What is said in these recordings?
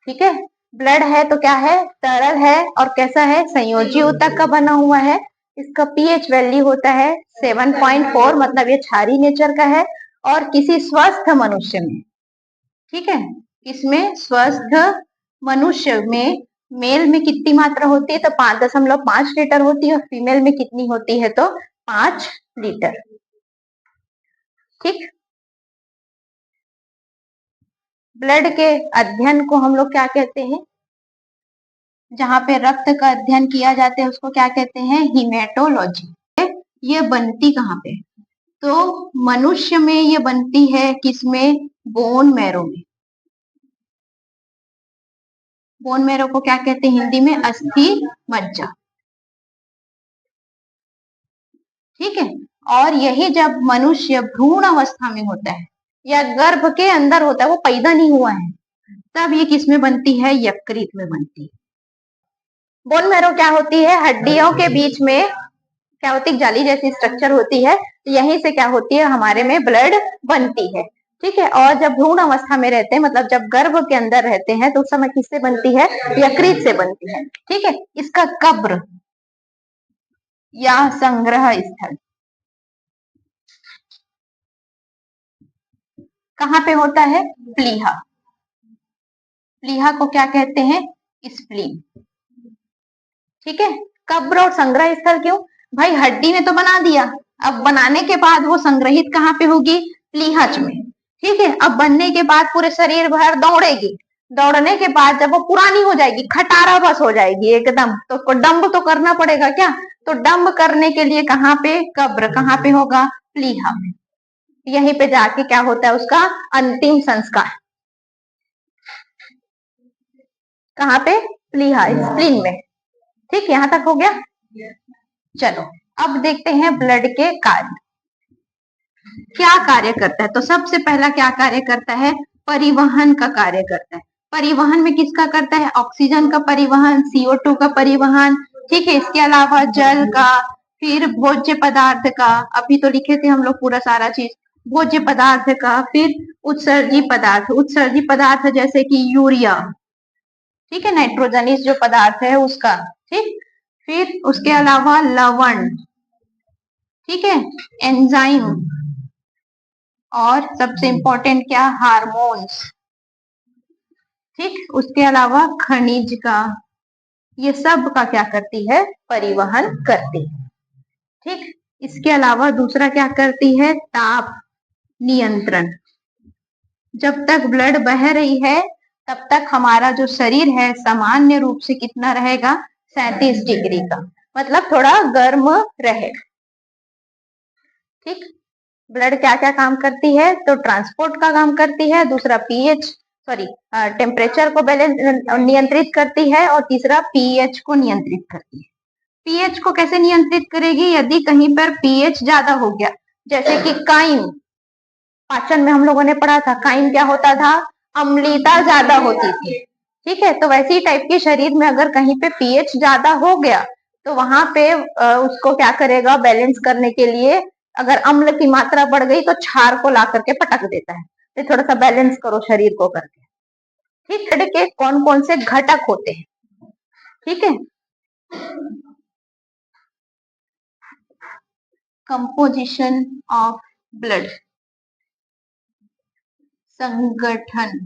ठीक है। ब्लड है तो क्या है, तरल है और कैसा है, संयोजी ऊतक का बना हुआ है। इसका पीएच वैल्यू होता है 7.4, मतलब ये क्षारीय नेचर का है। और किसी स्वस्थ मनुष्य में, ठीक है, इसमें स्वस्थ मनुष्य में मेल में कितनी मात्रा होती है, तो 5.5 लीटर होती है, और फीमेल में कितनी होती है, तो 5 लीटर। ठीक। ब्लड के अध्ययन को हम लोग क्या कहते हैं, जहां पे रक्त का अध्ययन किया जाता है उसको क्या कहते हैं, हीमेटोलॉजी। ये बनती कहाँ पे, तो मनुष्य में ये बनती है किसमें, बोन मैरो में। बोन मैरो को क्या कहते हैं हिंदी में, अस्थि मज्जा। ठीक है। और यही जब मनुष्य भ्रूण अवस्था में होता है या गर्भ के अंदर होता है, वो पैदा नहीं हुआ है, तब ये किसमें बनती है, यकृत में बनती है। बोन मैरो क्या होती है, हड्डियों के बीच में क्या होती है, जाली जैसी स्ट्रक्चर होती है, यहीं से क्या होती है, हमारे में ब्लड बनती है। ठीक है। और जब भ्रूण अवस्था में रहते हैं, मतलब जब गर्भ के अंदर रहते हैं, तो उस समय किससे बनती है, यकृत से बनती है। ठीक है। इसका कब्र या संग्रह स्थल कहाँ पे होता है, प्लीहा। प्लीहा को क्या कहते हैं, स्प्लीन। ठीक है। कब्र और संग्रह स्थल क्यों, भाई हड्डी ने तो बना दिया, अब बनाने के बाद वो संग्रहित कहाँ पे होगी, प्लीहच में। ठीक है। अब बनने के बाद पूरे शरीर भर दौड़ेगी, दौड़ने के बाद जब वो पुरानी हो जाएगी, खटारा बस हो जाएगी एकदम, तो उसको डंब तो करना पड़ेगा क्या, तो डंब करने के लिए कहाँ पे, कब्र कहाँ पे होगा, प्लीहा में। यहीं पे जाके क्या होता है, उसका अंतिम संस्कार कहाँ पे, प्लीहा, स्प्लीन में। ठीक, यहां तक हो गया। चलो अब देखते हैं ब्लड के कार्य, क्या कार्य करता है। तो सबसे पहला क्या कार्य करता है, परिवहन का कार्य करता है। परिवहन में किसका करता है, ऑक्सीजन का परिवहन, CO2 का परिवहन। ठीक है। इसके अलावा जल का, फिर भोज्य पदार्थ का, अभी तो लिखे थे हम लोग पूरा सारा चीज, भोज्य पदार्थ का, फिर उत्सर्जी पदार्थ, उत्सर्जी पदार्थ जैसे कि यूरिया, ठीक है, नाइट्रोजनिस जो पदार्थ है उसका। ठीक। फिर उसके अलावा लवण, ठीक है, एंजाइम, और सबसे इंपॉर्टेंट क्या, हार्मोन्स। ठीक। उसके अलावा खनिज का, ये सब का क्या करती है, परिवहन करती है। ठीक। इसके अलावा दूसरा क्या करती है, ताप नियंत्रण। जब तक ब्लड बह रही है तब तक हमारा जो शरीर है सामान्य रूप से कितना रहेगा, 37 डिग्री का, मतलब थोड़ा गर्म रहेगा। ठीक। ब्लड क्या क्या काम करती है, तो ट्रांसपोर्ट का काम करती है, दूसरा पीएच, सॉरी, टेम्परेचर को बैलेंस नियंत्रित करती है, और तीसरा पीएच को नियंत्रित करती है। पीएच को कैसे नियंत्रित करेगी, यदि कहीं पर पीएच ज्यादा हो गया, जैसे कि काइम, पाचन में हम लोगों ने पढ़ा था, काइम क्या होता था, अम्लता ज्यादा होती थी। ठीक है। तो वैसी टाइप के शरीर में अगर कहीं पे पीएच ज्यादा हो गया, तो वहां पे उसको क्या करेगा, बैलेंस करने के लिए, अगर अम्ल की मात्रा बढ़ गई तो क्षार को ला करके पटक देता है, तो थोड़ा सा बैलेंस करो शरीर को करके। ठीक। ब्लड के कौन कौन से घटक होते हैं, ठीक है, कंपोजिशन ऑफ ब्लड, संगठन,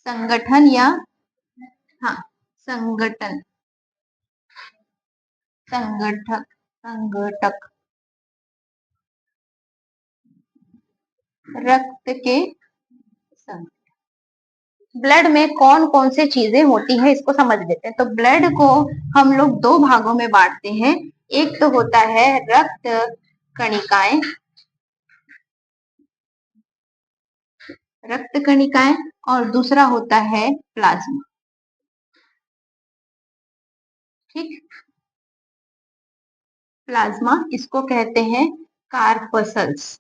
संगठन या, हाँ, संगठन, संगठक, संगठक, रक्त के संग। ब्लड में कौन कौन सी चीजें होती हैं इसको समझ लेते हैं। तो ब्लड को हम लोग दो भागों में बांटते हैं, एक तो होता है रक्त कणिकाएं, रक्त कणिकाएं, और दूसरा होता है प्लाज्मा। ठीक। प्लाज्मा, इसको कहते हैं कार्पसल्स।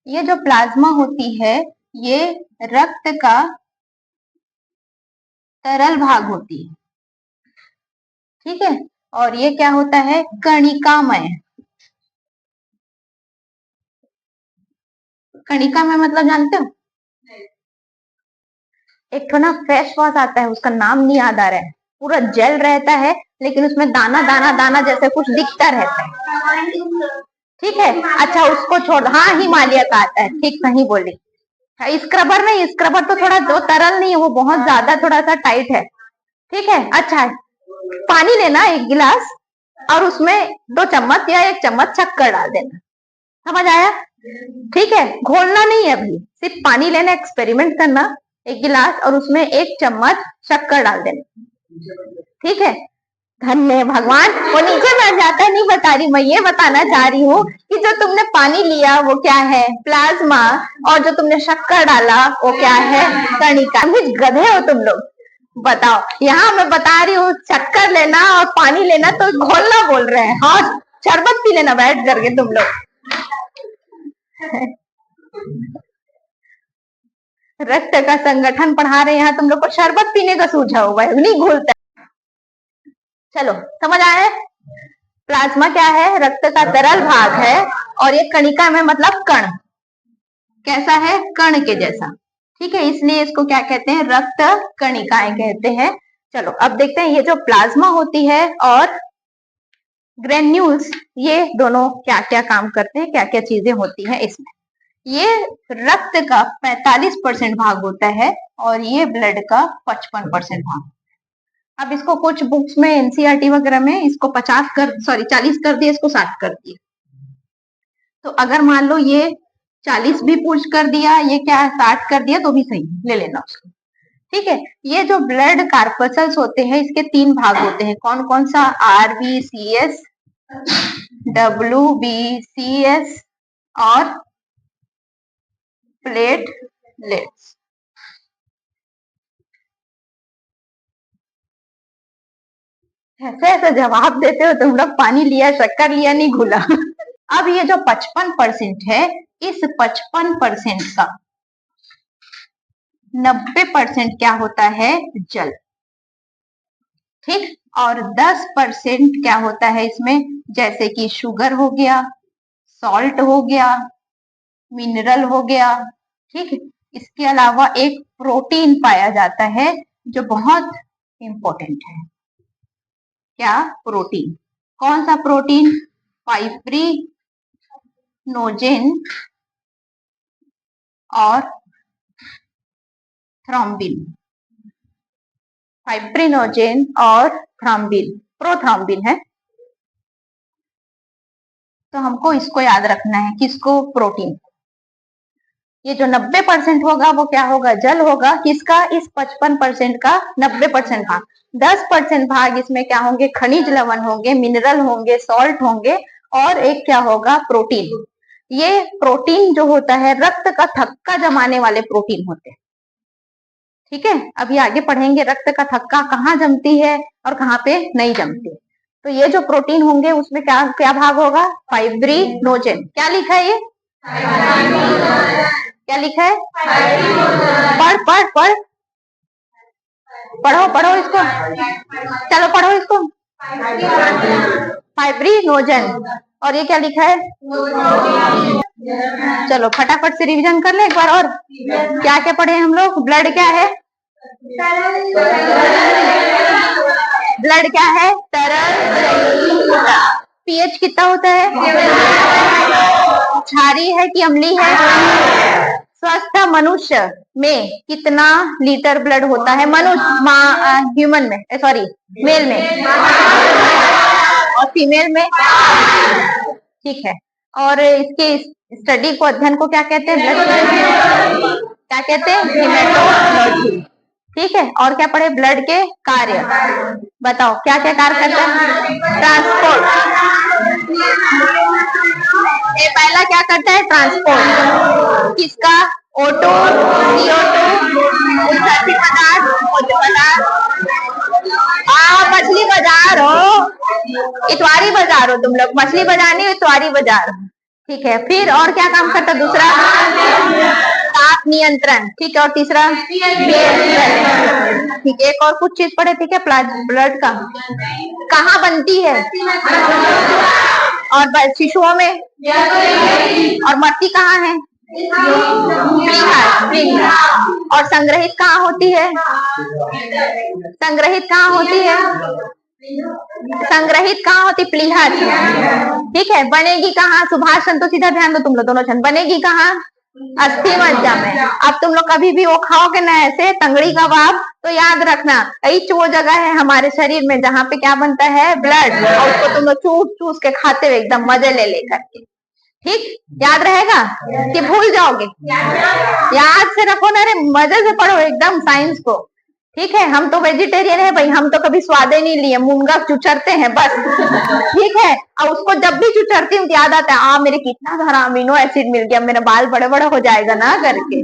ये जो प्लाज्मा होती है, ये रक्त का तरल भाग होती है। ठीक है। और ये क्या होता है, कणिकामय, कणिका में मतलब जानते हो? एक तो ना फेस वॉश आता है, उसका नाम नहीं याद आ रहा है, पूरा जेल रहता है लेकिन उसमें दाना दाना दाना जैसे कुछ दिखता रहता है। ठीक है, अच्छा उसको छोड़, हाँ हिमालय का आता है, ठीक सही बोली। स्क्रबर नहीं, स्क्रबर तो थोड़ा जो तरल नहीं है, वो बहुत ज्यादा थोड़ा सा टाइट है। ठीक है, अच्छा पानी लेना 1 गिलास और उसमें 2 चम्मच या 1 चम्मच शक्कर डाल देना, समझ आया? ठीक है, घोलना नहीं है अभी, सिर्फ पानी लेना, एक्सपेरिमेंट करना। 1 गिलास और उसमें 1 चम्मच शक्कर डाल देना। ठीक है, धन्य भगवान, वो नीचे बैठ जाता है, नहीं बता रही मैं, ये बताना चाह रही हूँ कि जो तुमने पानी लिया वो क्या है? प्लाज्मा। और जो तुमने शक्कर डाला वो क्या है? कणिका। गधे हो तुम लोग, बताओ। यहाँ मैं बता रही हूँ शक्कर लेना और पानी लेना तो घोलना बोल रहे हैं, हाँ शरबत पी लेना बैठ करके तुम लोग। रक्त का संगठन पढ़ा रहे हैं, यहाँ तुम लोग को शरबत पीने का सूझा हुआ है, नहीं घोलता। चलो समझ आए? प्लाज्मा क्या है? रक्त का तरल भाग है, और ये कणिका में मतलब कण, कैसा है? कण के जैसा। ठीक है, इसलिए इसको क्या कहते हैं? रक्त कणिकाएं कहते हैं। चलो अब देखते हैं ये जो प्लाज्मा होती है और ग्रेन्यूल्स, ये दोनों क्या क्या काम करते हैं, क्या क्या चीजें होती हैं इसमें। ये रक्त का 45% भाग होता है और ये ब्लड का 55% भाग। अब इसको कुछ बुक्स में, एनसीईआरटी वगैरह में इसको 40 कर दिया, इसको 60 कर दिया। तो अगर मान लो ये 40 भी पूछ कर दिया, ये क्या 60 कर दिया तो भी सही, ले लेना उसको। ठीक है, ये जो ब्लड कार्पसल्स होते हैं इसके 3 भाग होते हैं, कौन कौन सा? RBCS, WBCS और प्लेटलेट्स। ऐसे ऐसे जवाब देते हो तुम लोग, पानी लिया, शक्कर लिया, नहीं घुला। अब ये जो 55% है, इस 55% का 90% क्या होता है? जल। ठीक, और 10% क्या होता है इसमें? जैसे कि शुगर हो गया, सॉल्ट हो गया, मिनरल हो गया। ठीक, इसके अलावा एक प्रोटीन पाया जाता है जो बहुत इंपॉर्टेंट है। क्या? प्रोटीन। कौन सा प्रोटीन? फाइब्रिनोजेन और थ्रोम्बिन। फाइब्रिनोजेन और थ्रोम्बिन, प्रोथ्रोम्बिन है। तो हमको इसको याद रखना है, किसको? प्रोटीन। ये जो 90% होगा वो क्या होगा? जल होगा। किसका? इस 55% का 90% भाग। 10% भाग इसमें क्या होंगे? खनिज लवण होंगे, मिनरल होंगे, सॉल्ट होंगे, और एक क्या होगा? प्रोटीन। ये प्रोटीन जो होता है रक्त का थक्का जमाने वाले प्रोटीन होते हैं। ठीक है, अभी आगे पढ़ेंगे रक्त का थक्का कहाँ जमती है और कहाँ पे नहीं जमती। तो ये जो प्रोटीन होंगे उसमें क्या क्या भाग होगा? फाइब्रिनोजेन। क्या लिखा है ये? क्या लिखा है? पढ़ पढ़ पढ़, पढ़ो पढ़ो इसको, चलो पढ़ो इसको। फाइब्रिनोजेन। और ये क्या लिखा है? चलो फटाफट से रिवीजन कर ले एक बार और। क्या क्या पढ़े हम लोग? ब्लड क्या है? ब्लड क्या है? तरल। पीएच कितना होता है? क्षारीय है कि अम्लीय है? स्वस्थ मनुष्य में कितना लीटर ब्लड होता है? मनुष्य, ह्यूमन में, सॉरी मेल में, और फीमेल में? ठीक है, और इसके स्टडी को, अध्ययन को क्या कहते हैं? ब्लड क्या कहते हैं? हेमेटोलॉजी। ठीक है, और क्या पढ़े? ब्लड के कार्य बताओ, क्या क्या कार्य करता है? ट्रांसपोर्ट। ये पहला क्या करता है? ट्रांसपोर्ट। किसका? O2, CO2, उत्सर्जित पदार्थ, भोज्य पदार्थ। मछली बाजार हो, इतवारी बाजार हो तुम लोग, मछली बाजार नहीं, इतवारी बाजार। ठीक है, फिर और क्या काम करता? दूसरा ताप नियंत्रण। ठीक है, और तीसरा ठीक है, एक और कुछ चीज पढ़े थे क्या? ब्लड का कहाँ बनती है? और शिशुओं में, और मरती कहाँ है? और संग्रहित कहाँ होती है? संग्रहित कहाँ होती है? संग्रहित कहाँ होती? प्लीहा। ठीक है, बनेगी कहाँ? सुभाषचंद्र, तो सीधा ध्यान दो तुम लोग दोनों छंद, बनेगी कहाँ? अस्थि मज्जा में। अब तुम लोग कभी भी वो खाओगे ना ऐसे तंगड़ी कबाब, तो याद रखना ईच वो जगह है हमारे शरीर में जहाँ पे क्या बनता है? ब्लड, और उसको तुम लोग चूस चूस के खाते हुए एकदम मजे ले लेकर के। ठीक, याद रहेगा कि भूल जाओगे? याद से रखो ना रे, मजे से पढ़ो एकदम साइंस को। ठीक है, हम तो वेजिटेरियन है भाई, हम तो कभी स्वादे नहीं लिए, मुनगा चुचरते हैं बस। ठीक है, और उसको जब भी चुचरती हूँ याद आता है, मेरे कितना सारा अमीनो एसिड मिल गया, मेरा बाल बड़े बड़े हो जाएगा ना करके।